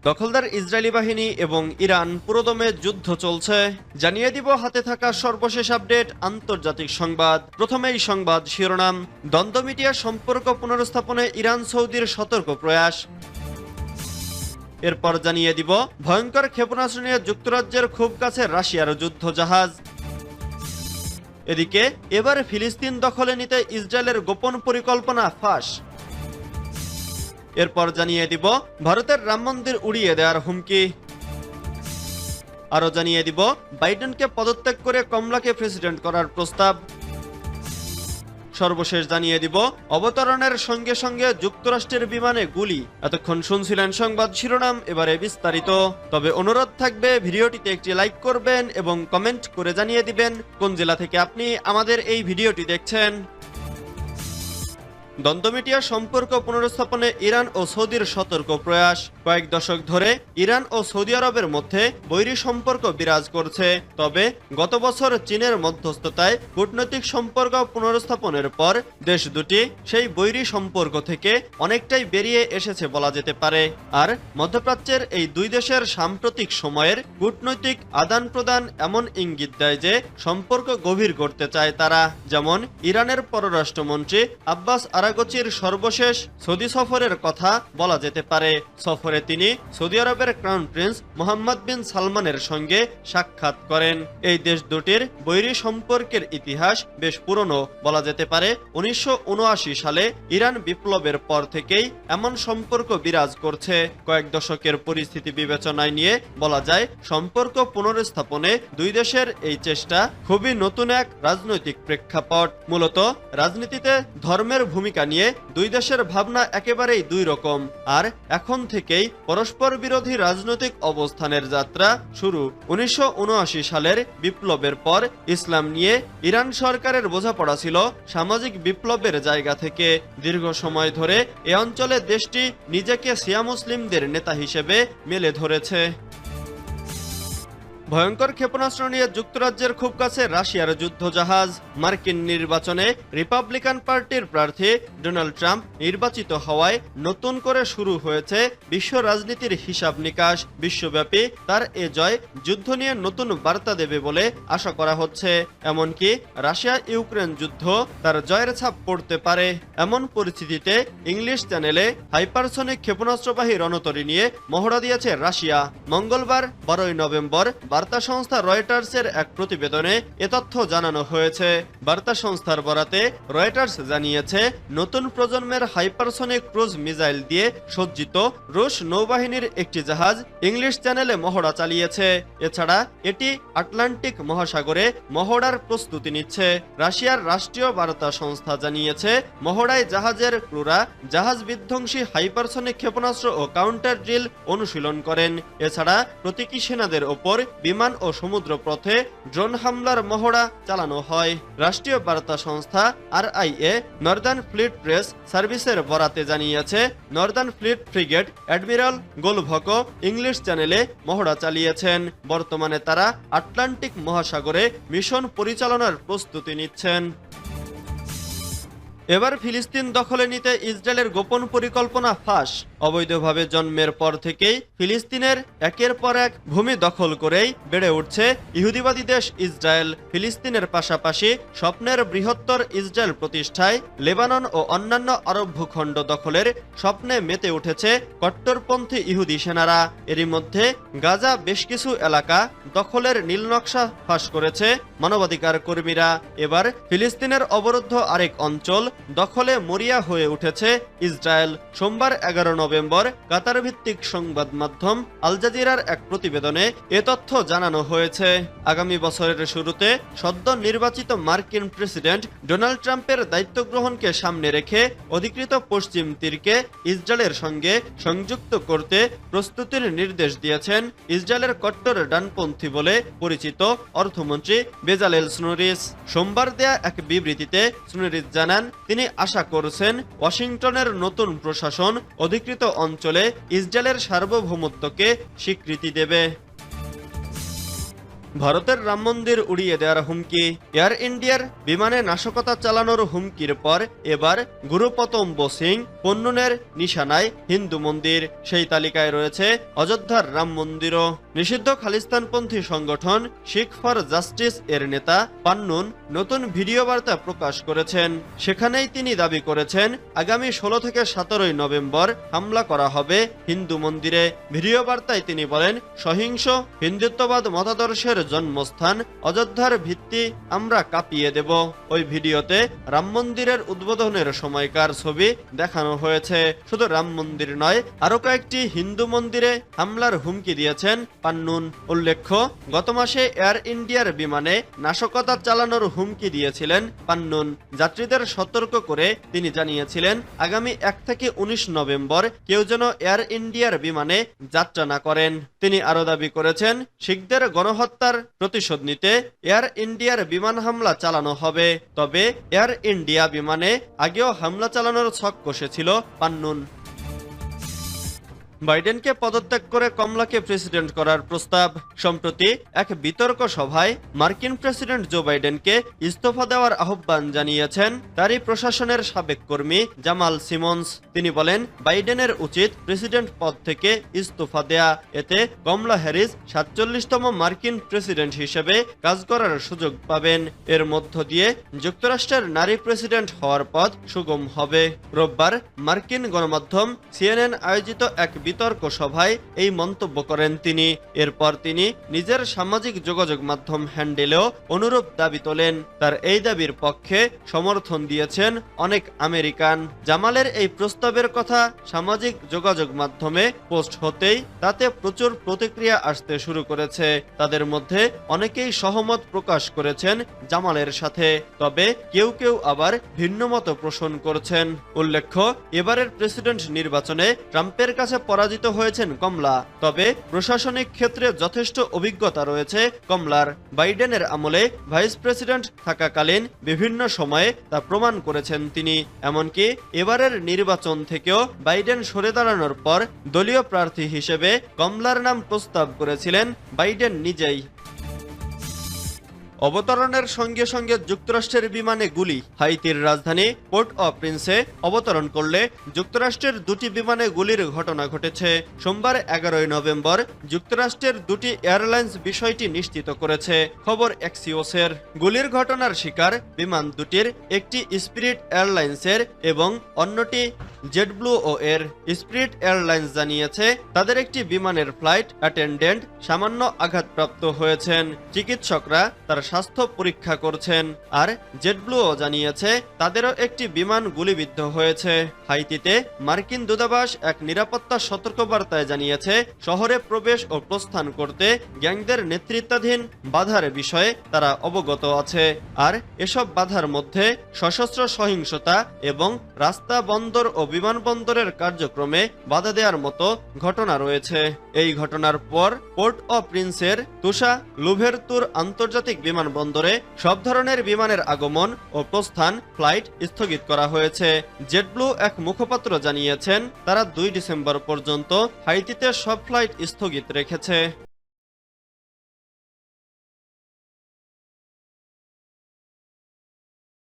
দখলদার ইসরায়েলি বাহিনী এবং ইরান পুরোদমে যুদ্ধ চলছে। জানিয়ে দিব হাতে থাকা সর্বশেষ আপডেট আন্তর্জাতিক সংবাদ। প্রথমেই সংবাদ শিরোনাম। দ্বন্দ্ব মিডিয়া সম্পর্ক পুনরুস্থাপনে ইরান সৌদির সতর্ক প্রয়াস। এরপর জানিয়ে দিব ভয়ঙ্কর ক্ষেপণাস্ত্র নিয়ে যুক্তরাজ্যের খুব কাছে রাশিয়ার যুদ্ধ জাহাজ। এদিকে এবার ফিলিস্তিন দখলে নিতে ইসরায়েলের গোপন পরিকল্পনা ফাঁস। এরপর জানিয়ে দিব ভারতের রাম মন্দির উড়িয়ে দেওয়ার হুমকি। আরো জানিয়ে দিব বাইডেনকে পদত্যাগ করে কমলাকে প্রেসিডেন্ট করার প্রস্তাব। সর্বশেষ জানিয়ে দিব অবতরণের সঙ্গে সঙ্গে যুক্তরাষ্ট্রের বিমানে গুলি। এতক্ষণ শুনছিলেন সংবাদ শিরোনাম, এবারে বিস্তারিত। তবে অনুরোধ থাকবে ভিডিওটিতে একটি লাইক করবেন এবং কমেন্ট করে জানিয়ে দিবেন কোন জেলা থেকে আপনি আমাদের এই ভিডিওটি দেখছেন। দ্বন্দ্ব মিডিয়া সম্পর্ক পুনরুস্থাপনে ইরান ও সৌদির সতর্ক প্রয়াস। কয়েক দশক ধরে ইরান ও সৌদি আরবের মধ্যে বৈরী সম্পর্ক বিরাজ করছে। তবে গত বছর চীনের মধ্যস্থতায় কূটনৈতিক সম্পর্ক পুনরুস্থাপনের পর দেশ দুটি সেই বৈরী সম্পর্ক থেকে অনেকটাই বেরিয়ে এসেছে বলা যেতে পারে। আর মধ্যপ্রাচ্যের এই দুই দেশের সাম্প্রতিক সময়ের কূটনৈতিক আদান প্রদান এমন ইঙ্গিত দেয় যে সম্পর্ক গভীর করতে চায় তারা। যেমন ইরানের পররাষ্ট্রমন্ত্রী আব্বাস আরাগচির সর্বশেষ সৌদি সফরের কথা বলা যেতে পারে। সফরে তিনি সৌদি আরবের ক্রাউন প্রিন্স মোহাম্মদ বিন সালমানের সঙ্গে সাক্ষাৎ করেন। এই দেশ দুটির বৈরী সম্পর্কের ইতিহাস বেশ পুরনো বলা যেতে পারে। 1979 সালে ইরান বিপ্লবের পর থেকেই এমন সম্পর্ক বিরাজ করছে। কয়েক দশকের পরিস্থিতি বিবেচনায় নিয়ে বলা যায় সম্পর্ক পুনরুস্থাপনে দুই দেশের এই চেষ্টা খুবই নতুন এক রাজনৈতিক প্রেক্ষাপট। মূলত রাজনীতিতে ধর্মের ভূমিকা নিয়ে দুই দেশের ভাবনা একেবারেই দুই রকম। আর এখন থেকেই পরস্পর বিরোধী রাজনৈতিক অবস্থানের যাত্রা শুরু। 1979 সালের বিপ্লবের পর ইসলাম নিয়ে ইরান সরকারের বোঝাপড়া ছিল সামাজিক বিপ্লবের জায়গা থেকে। দীর্ঘ সময় ধরে এ অঞ্চলে দেশটি নিজেকে শিয়া মুসলিমদের নেতা হিসেবে মেলে ধরেছে। ভয়ঙ্কর ক্ষেপণাস্ত্র নিয়ে যুক্তরাজ্যের খুব কাছে রাশিয়ার যুদ্ধজাহাজ। মার্কিন নির্বাচনে রিপাবলিকান পার্টির প্রার্থী ডোনাল্ড ট্রাম্প নির্বাচিত হওয়ায় নতুন করে শুরু হয়েছে বিশ্ব রাজনীতির হিসাব নিকাশ। বিশ্বব্যাপী তার এ জয় যুদ্ধ নিয়ে নতুন বার্তা দেবে বলে আশা করা হচ্ছে। এমনকি রাশিয়া ইউক্রেন যুদ্ধ তার জয়ের ছাপ পড়তে পারে। এমন পরিস্থিতিতে ইংলিশ চ্যানেলে হাইপারসনিক ক্ষেপণাস্ত্রবাহী রণতরী নিয়ে মহড়া দিয়েছে রাশিয়া। মঙ্গলবার 12 নভেম্বর বার্তা সংস্থা রয়টার্সের এক প্রতিবেদনে এ তথ্য জানানো হয়েছে। বার্তা সংস্থার বরাতে রয়টার্স জানিয়েছে নতুন প্রজন্মের হাইপারসনিক ক্রুজ মিসাইল দিয়ে সজ্জিত রুশ নৌবাহিনীর একটি জাহাজ ইংলিশ চ্যানেলে মহড়া চালিয়েছে। এছাড়া এটি আটলান্টিক মহাসাগরে মহড়ার প্রস্তুতি নিচ্ছে। রাশিয়ার রাষ্ট্রীয় বার্তা সংস্থা জানিয়েছে মহড়ায় জাহাজের ক্রুরা জাহাজ বিধ্বংসী হাইপারসনিক ক্ষেপণাস্ত্র ও কাউন্টার ড্রিল অনুশীলন করেন। এছাড়া প্রতীকী সেনাদের ওপর বিমান ও সমুদ্র পথে ড্রোন হামলার মহড়া চালানো হয়। রাষ্ট্রীয় বার্তা সংস্থা RIA নর্দার্ন ফ্লিট প্রেস সার্ভিসের বরাতে জানিয়েছে Northern Fleet frigate Admiral Golovko English চ্যানেলে মহড়া চালিয়েছেন। বর্তমানে তারা আটলান্টিক মহাসাগরে মিশন পরিচালনার প্রস্তুতি নিচ্ছেন। এবার ফিলিস্তিন দখলে নিতে ইসরায়েলের গোপন পরিকল্পনা ফাঁস। অবৈধভাবে জন্মের পর থেকেই ফিলিস্তিনের একের পর এক ভূমি দখল করেই বেড়ে উঠছে ইহুদিবাদী দেশ ইসরায়েল। ফিলিস্তিনের পাশাপাশি স্বপ্নের বৃহত্তর ইসরায়েল প্রতিষ্ঠায় লেবানন ও অন্যান্য আরব ভূখণ্ড দখলের স্বপ্নে মেতে উঠেছে কট্টরপন্থী ইহুদি সেনারা। এরই মধ্যে গাজা বেশ কিছু এলাকা দখলের নীলনকশা ফাঁস করেছে মানবাধিকার কর্মীরা। এবার ফিলিস্তিনের অবরুদ্ধ আরেক অঞ্চল দখলে মরিয়া হয়ে উঠেছে ইসরায়েল। সোমবার 11 নভেম্বর কাতার ভিত্তিক সংবাদ মাধ্যম আল জাজিরার এক প্রতিবেদনে এ তথ্য জানানো হয়েছে। আগামী বছরের শুরুতে সদ্য নির্বাচিত মার্কিন প্রেসিডেন্ট ডোনাল্ড ট্রাম্পের দায়িত্ব গ্রহণকে সামনে রেখে অধিকৃত পশ্চিম তীরকে ইসরায়েলের সঙ্গে সংযুক্ত করতে প্রস্তুতির নির্দেশ দিয়েছেন ইসরায়েলের কট্টর ডানপন্থী বলে পরিচিত অর্থমন্ত্রী বেজালেল স্নোরিস। সোমবার দেয়া এক বিবৃতিতে স্নোরিস জানান তিনি আশা করছেন ওয়াশিংটনের নতুন প্রশাসন অধিকৃত অঞ্চলে ইসরায়েলের সার্বভৌমত্বকে স্বীকৃতি দেবে। ভারতের রাম মন্দির উড়িয়ে দেওয়ার হুমকি। এয়ার ইন্ডিয়ার বিমানে নাশকতা চালানোর হুমকির পর এবার গুরুপতম্ব সিং পন্নুনের নিশানায় হিন্দু মন্দির। সেই তালিকায় রয়েছে অযোধ্যার রাম মন্দিরও। নিষিদ্ধ খালিস্তানপন্থী সংগঠন শিখ ফর জাস্টিস এর নেতা পান্নুন নতুন ভিডিও বার্তা প্রকাশ করেছেন। সেখানেই তিনি দাবি করেছেন আগামী 16 থেকে 17 নভেম্বর হামলা করা হবে হিন্দু মন্দিরে। ভিডিও বার্তায় তিনি বলেন, সহিংস হিন্দুত্ববাদ মতাদর্শের জন্মস্থান অযোধ্যার ভিত্তি আমরা কাঁপিয়ে দেব। ওই ভিডিওতে রাম মন্দিরের উদ্বোধনের সময়কার ছবি দেখানো হয়েছে। শুধু রাম মন্দির নয়, আরো কয়েকটি হিন্দু মন্দিরে হামলার হুমকি দিয়েছেন পান্নুন। উল্লেখ্য, গত মাসে এয়ার ইন্ডিয়ার বিমানে নাশকতা চালানোর হুমকি দিয়েছিলেন পান্নুন। যাত্রীদের সতর্ক করে তিনি জানিয়েছিলেন আগামী 1 থেকে 19 নভেম্বর কেউ যেন এয়ার ইন্ডিয়ার বিমানে যাত্রা না করেন। তিনি আরো দাবি করেছেন শিখদের গণহত্যার প্রতিশোধ নিতে এয়ার ইন্ডিয়ার বিমান হামলা চালানো হবে। তবে এয়ার ইন্ডিয়া বিমানে আগেও হামলা চালানোর ছক কষেছিল পান্নুন। বাইডেনকে পদত্যাগ করে কমলাকে প্রেসিডেন্ট করার প্রস্তাব। সম্প্রতি এক বিতর্ক সভায় মার্কিন প্রেসিডেন্ট জো বাইডেনকে ইস্তফা দেওয়ার আহ্বান জানিয়েছেন তারই প্রশাসনের সাবেক কর্মী জামাল সিমন্স। তিনি বলেন বাইডেনের উচিত প্রেসিডেন্ট পদ থেকে ইস্তফা দেয়া। এতে কমলা হ্যারিস 47তম মার্কিন প্রেসিডেন্ট হিসেবে কাজ করার সুযোগ পাবেন। এর মধ্য দিয়ে যুক্তরাষ্ট্রের নারী প্রেসিডেন্ট হওয়ার পথ সুগম হবে। রোববার মার্কিন গণমাধ্যম সিএনএন আয়োজিত এক বিতর্ক সভায় এই মন্তব্য করেন তিনি। এরপর তিনি নিজের সামাজিক যোগাযোগ মাধ্যম হ্যান্ডেলেও অনুরূপ দাবি তোলেন। তার এই দাবির পক্ষে সমর্থন দিয়েছেন অনেক আমেরিকান। জামালের এই প্রস্তাবের কথা সামাজিক যোগাযোগ মাধ্যমে পোস্ট হতেই তাতে প্রচুর প্রতিক্রিয়া আসতে শুরু করেছে। তাদের মধ্যে অনেকেই সহমত প্রকাশ করেছেন জামালের সাথে, তবে কেউ কেউ আবার ভিন্নমত পোষণ করছেন। উল্লেখ্য, এবারের প্রেসিডেন্ট নির্বাচনে ট্রাম্পের কাছে পরাজিত হয়েছেন কমলা, তবে প্রশাসনিক ক্ষেত্রে যথেষ্ট অভিজ্ঞতা রয়েছে কমলার। বাইডেনের আমলে ভাইস প্রেসিডেন্ট থাকাকালীন বিভিন্ন সময়ে তা প্রমাণ করেছেন তিনি। এমনকি এবারের নির্বাচন থেকেও বাইডেন সরে দাঁড়ানোর পর দলীয় প্রার্থী হিসেবে কমলার নাম প্রস্তাব করেছিলেন বাইডেন নিজেই। অবতরণের সঙ্গে সঙ্গে যুক্তরাষ্ট্রের বিমানে গুলি। হাইতির রাজধানী পোর্ট অ প্রিন্সে অবতরণ করলে যুক্তরাষ্ট্রের দুটি বিমানে গুলির ঘটনা ঘটেছে। সোমবার 11 নভেম্বর যুক্তরাষ্ট্রের দুটি এয়ারলাইন্স বিষয়টি নিশ্চিত করেছে। খবর এক্সিওসের। গুলির ঘটনার শিকার বিমান দুটির একটি স্পিরিট এয়ারলাইন্সের এবং অন্যটি জেটব্লুও এর। স্পিরিট এয়ারলাইন্স জানিয়েছে তাদের একটি বিমানের ফ্লাইট অ্যাটেন্ডেন্ট সামান্য আঘাতপ্রাপ্ত হয়েছেন। চিকিৎসকরা তার স্বাস্থ্য পরীক্ষা করছেন। আর জেটব্লুও জানিয়েছে তাদেরও একটি বিমান গুলিবিদ্ধ হয়েছে। হাইতিতে মার্কিন দূতাবাস এক নিরাপত্তা সতর্কবার্তায় জানিয়েছে শহরে প্রবেশ ও প্রস্থান করতে গ্যাংদের নেতৃত্বাধীন বাধার বিষয়ে তারা অবগত আছে। আর এসব বাধার মধ্যে সশস্ত্র সহিংসতা এবং রাস্তা বন্দর ও বিমানবন্দরের কার্যক্রমে বাধা দেওয়ার মতো ঘটনা রয়েছে। এই ঘটনার পর পোর্ট অ প্রিন্সের তুষা লুভেরতুর আন্তর্জাতিক বিমানবন্দরে সব ধরনের বিমানের আগমন ও প্রস্থান ফ্লাইট স্থগিত করা হয়েছে। জেটব্লু এক মুখপাত্র জানিয়েছেন তারা 2 ডিসেম্বর পর্যন্ত হাইতিতে সব ফ্লাইট স্থগিত রেখেছে।